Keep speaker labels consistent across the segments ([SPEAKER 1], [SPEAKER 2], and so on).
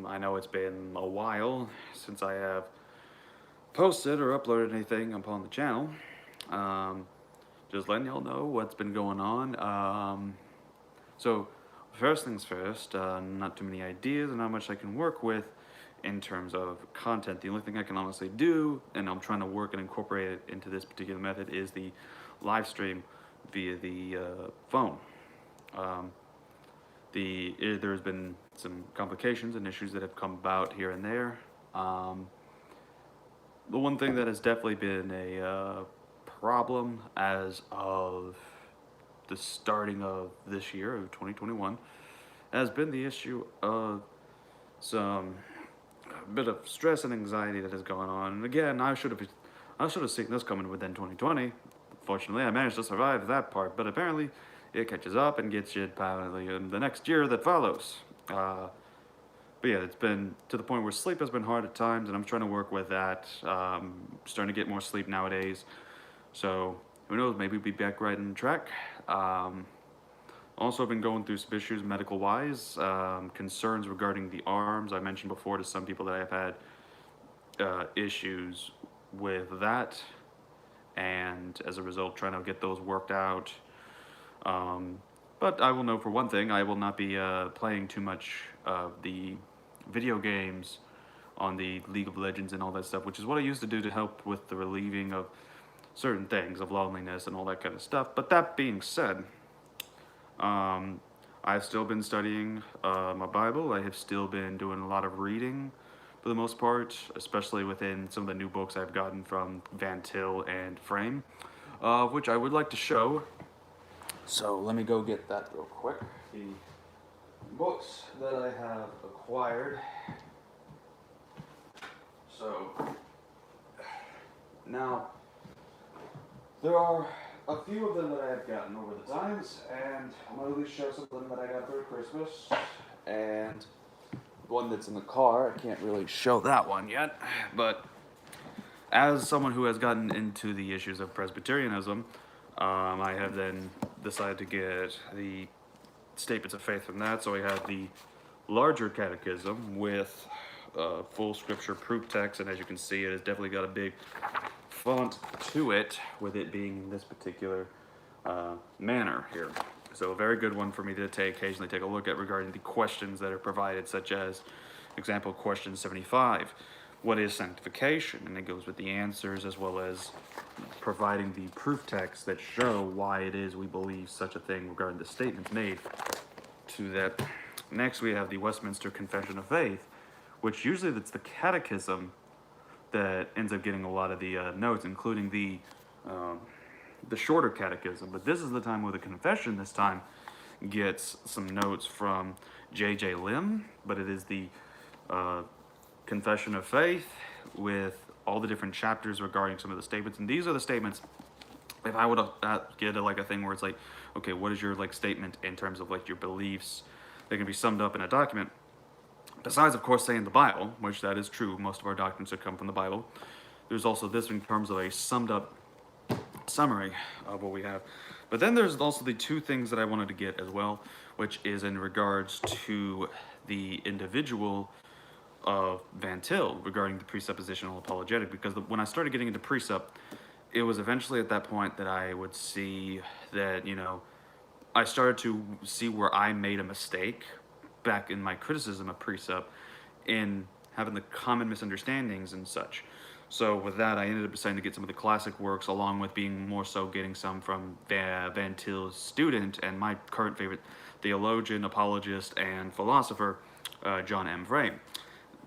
[SPEAKER 1] I know it's been a while since I have posted or uploaded anything upon the channel. Um, just letting y'all know what's been going on. So, first things first, not too many ideas and not much I can work with in terms of content. The only thing I can honestly do, and I'm trying to work and incorporate it into this particular method, is the live stream via the phone. Um, there's been some complications and issues that have come about here and there. Um, the one thing that has definitely been a problem as of the starting of this year of 2021 has been the issue of some a bit of stress and anxiety that has gone on. And again, I should have seen this coming within 2020. Fortunately, I managed to survive that part, but apparently, it catches up and gets you apparently in the next year that follows. But yeah, it's been to the point where sleep has been hard at times, and I'm trying to work with that. Starting to get more sleep nowadays, so who knows? Maybe we'll be back right on track. Also, I've been going through some issues medical wise, concerns regarding the arms. I mentioned before to some people that I've had issues with that, and as a result, trying to get those worked out. But I will know for one thing, I will not be playing too much of the video games on the League of Legends and all that stuff, which is what I used to do to help with the relieving of certain things, of loneliness and all that kind of stuff. But that being said, um, I've still been studying my Bible. I have still been doing a lot of reading for the most part, especially within some of the new books I've gotten from Van Til and Frame, which I would like to show. So let me go get that real quick. The books that I have acquired. So now there are a few of them that I have gotten over the times, and I'm going to at least show some of them that I got for Christmas. And one that's in the car, I can't really show that one yet, but as someone who has gotten into the issues of Presbyterianism, I have then decided to get the statements of faith from that. So I have the larger catechism with full scripture proof text, and as you can see, it has definitely got a big font to it, with it being this particular manner here. So a very good one for me to occasionally take a look at regarding the questions that are provided, such as, example, question 75. What is sanctification? And it goes with the answers, as well as providing the proof texts that show why it is we believe such a thing regarding the statements made to that. Next, we have the Westminster Confession of Faith, which usually that's the catechism that ends up getting a lot of the notes, including the shorter catechism. But this is the time where the confession this time gets some notes from J.J. Lim, but it is the Confession of Faith with all the different chapters regarding some of the statements. And these are the statements. If I would get like a thing where it's like, okay, what is your like statement in terms of like your beliefs? They can be summed up in a document. Besides, of course, saying the Bible, which that is true, most of our doctrines have come from the Bible. There's also this in terms of a summed up summary of what we have. But then there's also the two things that I wanted to get as well, which is in regards to the individual of Van Til regarding the presuppositional apologetic, because when I started getting into precept, it was eventually at that point that I would see that, I started to see where I made a mistake back in my criticism of precept in having the common misunderstandings and such. So with that, I ended up deciding to get some of the classic works, along with being more so getting some from Van Til's student and my current favorite theologian, apologist, and philosopher, John M. Frame.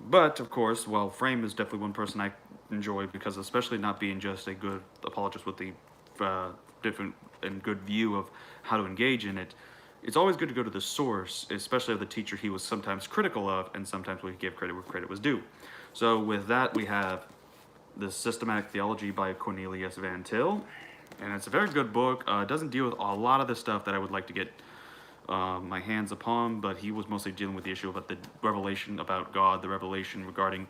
[SPEAKER 1] But of course, while Frame is definitely one person I enjoy, because especially not being just a good apologist with the different and good view of how to engage in it, it's always good to go to the source, especially of the teacher he was sometimes critical of, and sometimes we give credit where credit was due. So with that, we have the Systematic Theology by Cornelius Van Til, and it's a very good book. It doesn't deal with a lot of the stuff that I would like to get my hands upon, but he was mostly dealing with the issue about the revelation about God, the revelation regarding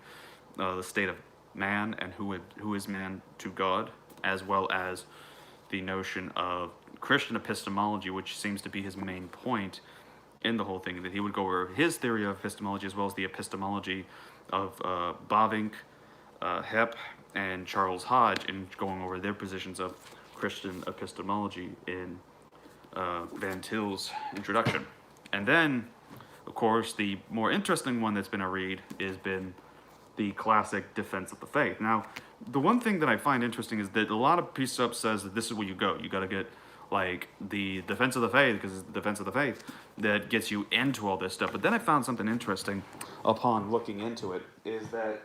[SPEAKER 1] the state of man and who is man to God, as well as the notion of Christian epistemology, which seems to be his main point in the whole thing, that he would go over his theory of epistemology as well as the epistemology of Bavinck, Hepp, and Charles Hodge, and going over their positions of Christian epistemology in Van Til's introduction. And then, of course, the more interesting one that's been a read has been the classic Defense of the Faith. Now, the one thing that I find interesting is that a lot of precepts says that this is where you go. You got to get like the Defense of the Faith, because it's the Defense of the Faith that gets you into all this stuff. But then I found something interesting upon looking into it, is that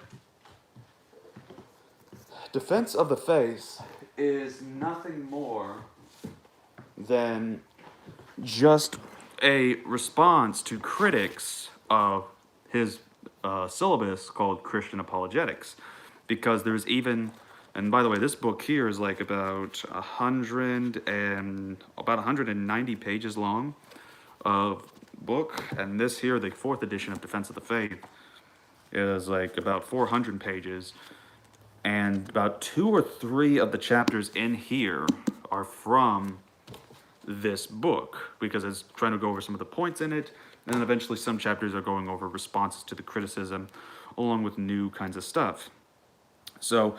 [SPEAKER 1] Defense of the Faith is nothing more than just a response to critics of his syllabus called Christian Apologetics, because there's even, and by the way, this book here is like about 190 pages long of book, and this here, the 4th edition of Defense of the Faith, is like about 400 pages, and about 2 or 3 of the chapters in here are from this book, because it's trying to go over some of the points in it, and then eventually some chapters are going over responses to the criticism, along with new kinds of stuff. So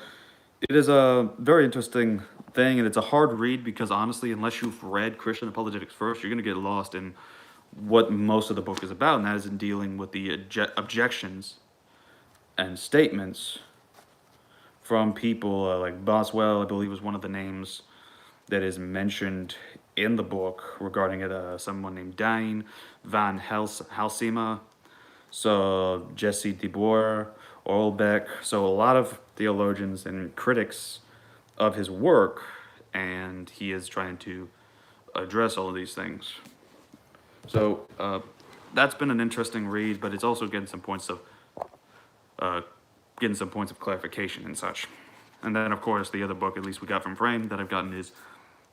[SPEAKER 1] it is a very interesting thing, and it's a hard read, because honestly, unless you've read Christian Apologetics first, you're going to get lost in what most of the book is about, and that is in dealing with the objections and statements from people like Boswell, I believe, was one of the names that is mentioned in the book regarding it. Someone named Dine, Van Halsema, so Jesse de Boer, Orlbeck. So a lot of theologians and critics of his work, and he is trying to address all of these things. So that's been an interesting read, but it's also getting some points of clarification and such. And then, of course, the other book, at least we got from Frame, that I've gotten is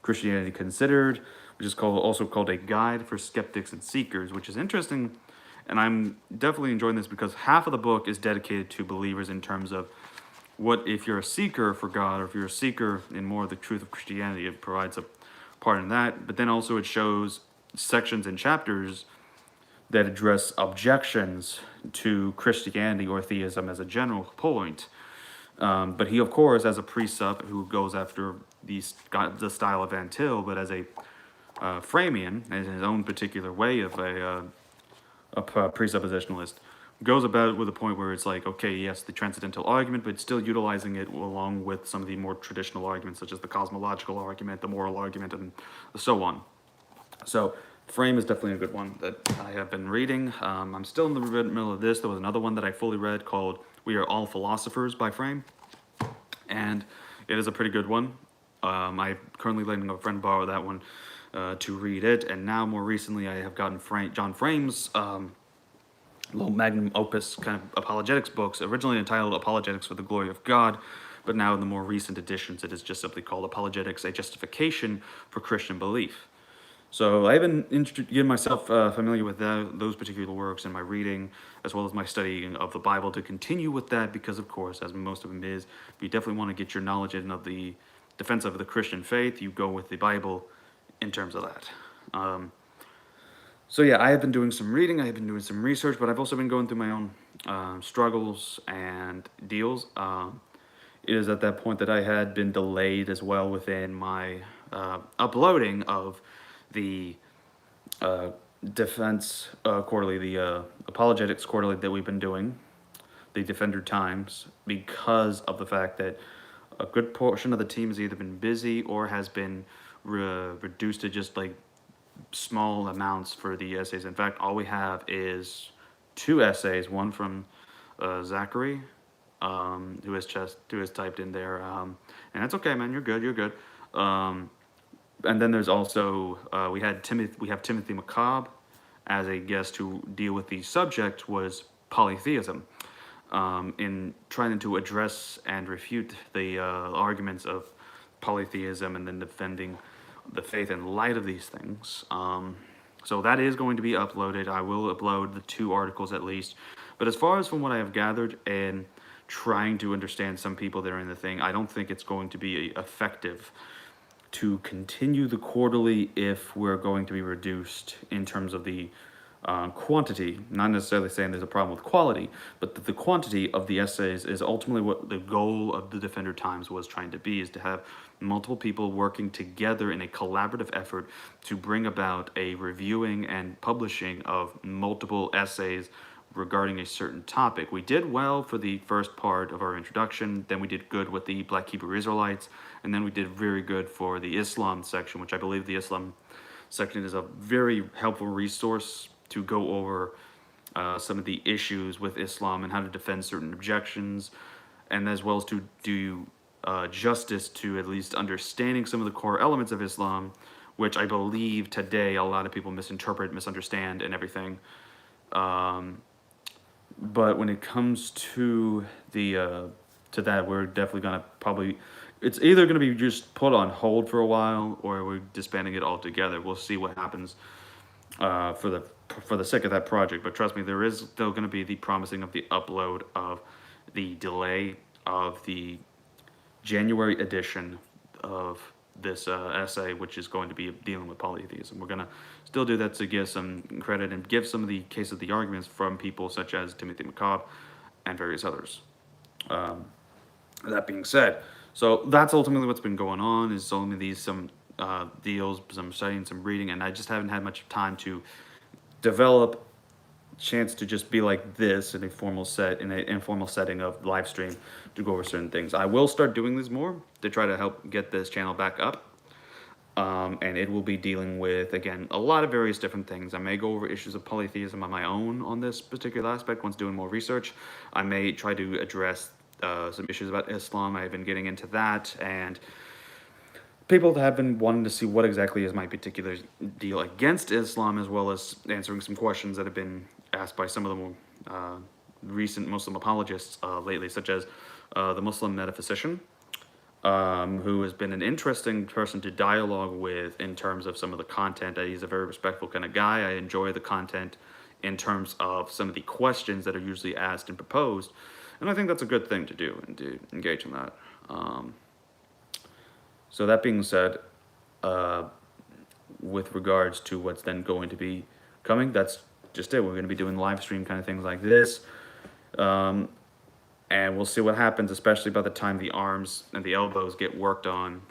[SPEAKER 1] Christianity Considered, which is also called A Guide for Skeptics and Seekers, which is interesting, and I'm definitely enjoying this because half of the book is dedicated to believers in terms of what if you're a seeker for God, or if you're a seeker in more of the truth of Christianity, it provides a part in that. But then also it shows sections and chapters that address objections to Christianity or theism as a general point. But he, of course, as a precept who goes after the style of Van Til, but as a Framian, in his own particular way of a presuppositionalist, goes about it with a point where it's like, okay, yes, the transcendental argument, but still utilizing it along with some of the more traditional arguments, such as the cosmological argument, the moral argument, and so on. So Frame is definitely a good one that I have been reading. I'm still in the middle of this. There was another one that I fully read called We Are All Philosophers by Frame, and it is a pretty good one. I'm currently letting a friend borrow that one to read it, and now more recently I have gotten John Frame's little magnum opus kind of apologetics books, originally entitled Apologetics for the Glory of God, but now in the more recent editions it is just simply called Apologetics, a Justification for Christian Belief. So I've been getting myself familiar with those particular works in my reading, as well as my studying of the Bible, to continue with that, because of course, as most of them is, if you definitely want to get your knowledge in of the defense of the Christian faith, you go with the Bible in terms of that. So yeah, I have been doing some reading, I have been doing some research, but I've also been going through my own struggles and deals. It is at that point that I had been delayed as well within my uploading of the Defense Quarterly, the Apologetics Quarterly that we've been doing, the Defender Times, because of the fact that a good portion of the team has either been busy or has been reduced to just like small amounts for the essays. In fact, all we have is 2 essays, one from Zachary, who has typed in there, and that's okay, man, you're good. And then there's also we have Timothy McCobb as a guest to deal with the subject was polytheism, in trying to address and refute the arguments of polytheism and then defending the faith in light of these things. So that is going to be uploaded. I will upload the 2 articles at least. But as far as from what I have gathered and trying to understand some people that are in the thing, I don't think it's going to be effective to continue the quarterly if we're going to be reduced in terms of the quantity, not necessarily saying there's a problem with quality, but that the quantity of the essays is ultimately what the goal of the Defender Times was trying to be, is to have multiple people working together in a collaborative effort to bring about a reviewing and publishing of multiple essays regarding a certain topic. We did well for the first part of our introduction, then we did good with the Black Hebrew Israelites, and then we did very good for the Islam section, which I believe the Islam section is a very helpful resource to go over some of the issues with Islam and how to defend certain objections, and as well as to do justice to at least understanding some of the core elements of Islam, which I believe today a lot of people misinterpret, misunderstand, and everything. But when it comes to the to that, we're definitely gonna probably, it's either gonna be just put on hold for a while, or we're disbanding it altogether. We'll see what happens for the sake of that project. But trust me, there is still gonna be the promising of the upload of the delay of the January edition of this essay, which is going to be dealing with polytheism. We're going to still do that to give some credit and give some of the case of the arguments from people such as Timothy McCobb and various others. That being said, so that's ultimately what's been going on, is only these some deals, some studying, some reading, and I just haven't had much time to develop chance to just be like this in a in an informal setting of live stream to go over certain things. I will start doing this more to try to help get this channel back up. And it will be dealing with, again, a lot of various different things. I may go over issues of polytheism on my own on this particular aspect once doing more research. I may try to address some issues about Islam. I've been getting into that, and people have been wanting to see what exactly is my particular deal against Islam, as well as answering some questions that have been asked by some of the more recent Muslim apologists lately, such as the Muslim metaphysician, who has been an interesting person to dialogue with in terms of some of the content. He's a very respectful kind of guy. I enjoy the content in terms of some of the questions that are usually asked and proposed, and I think that's a good thing to do and to engage in that. So that being said, with regards to what's then going to be coming, that's just it. We're going to be doing live stream kind of things like this. And we'll see what happens, especially by the time the arms and the elbows get worked on.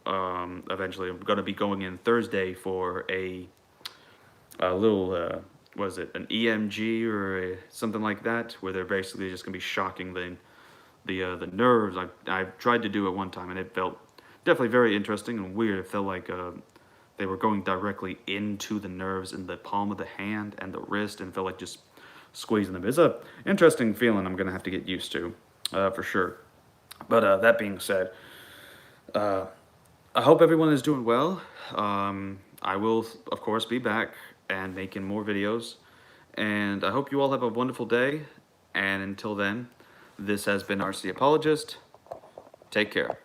[SPEAKER 1] Eventually, I'm going to be going in Thursday for a little, what is it, an EMG or something like that, where they're basically just going to be shocking the nerves. I've tried to do it one time, and it felt definitely very interesting and weird. It felt like they were going directly into the nerves in the palm of the hand and the wrist, and felt like just squeezing them. It's a interesting feeling I'm going to have to get used to, for sure. But that being said, I hope everyone is doing well. I will, of course, be back and making more videos. And I hope you all have a wonderful day. And until then, this has been RC Apologist. Take care.